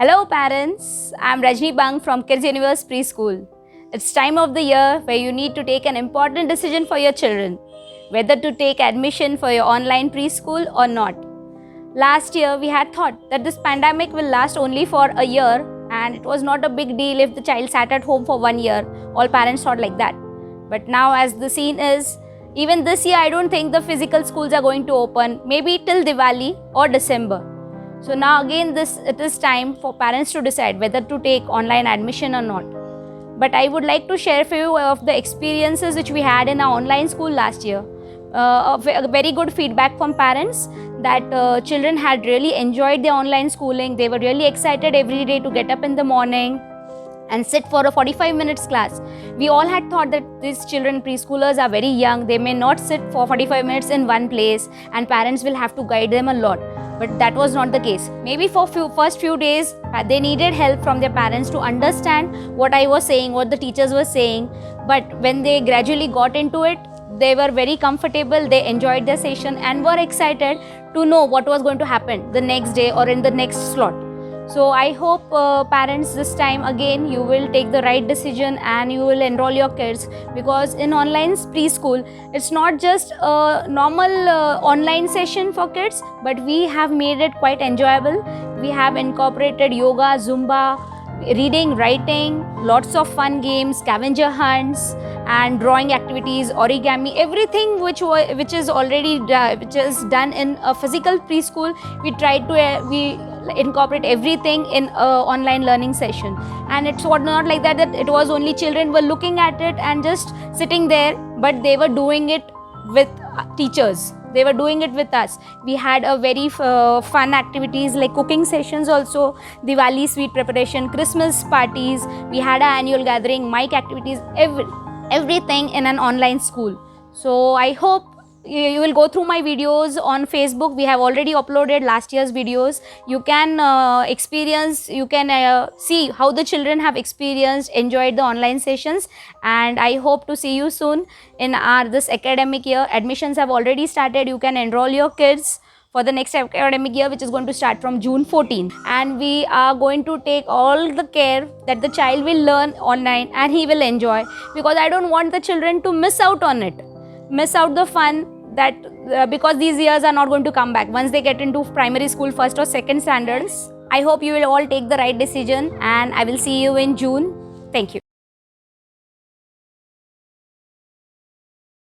Hello parents, I'm Rajni Bang from Kids Universe Preschool. It's time of the year where you need to take an important decision for your children, whether to take admission for your online preschool or not. Last year we had thought that this pandemic will last only for a year and it was not a big deal if the child sat at home for 1 year. All parents thought like that. But now as the scene is, even this year I don't think the physical schools are going to open, maybe till Diwali or December. So now again it is time for parents to decide whether to take online admission or not. But I would like to share a few of the experiences which we had in our online school last year. A very good feedback from parents that children had really enjoyed their online schooling. They were really excited every day to get up in the morning and sit for a 45 minutes class. We all had thought that these children, preschoolers, are very young. They may not sit for 45 minutes in one place and parents will have to guide them a lot. But that was not the case. Maybe for first few days, they needed help from their parents to understand what I was saying, what the teachers were saying. But when they gradually got into it, they were very comfortable, they enjoyed their session and were excited to know what was going to happen the next day or in the next slot. So I hope parents this time again you will take the right decision and you will enroll your kids, because in online preschool it's not just a normal online session for kids, but we have made it quite enjoyable. We have incorporated yoga, Zumba, reading, writing, lots of fun games, scavenger hunts and drawing activities, origami, everything which is done in a physical preschool. We tried to we incorporate everything in a online learning session, and it's not like that it was only children were looking at it and just sitting there, but they were doing it with teachers. They were doing it with us. We had a very fun activities like cooking sessions also, Diwali sweet preparation, Christmas parties. We had an annual gathering, mic activities, everything in an online school. So I hope you will go through my videos on Facebook. We have already uploaded last year's videos. You can see how the children have enjoyed the online sessions, and I hope to see you soon in this academic year. Admissions have already started. You can enroll your kids for the next academic year, which is going to start from June 14th. And we are going to take all the care that the child will learn online and he will enjoy, because I don't want the children to miss out on it, miss out the fun, that because these years are not going to come back once they get into primary school, first or second standards. I hope you will all take the right decision, and I will see you in June. Thank you.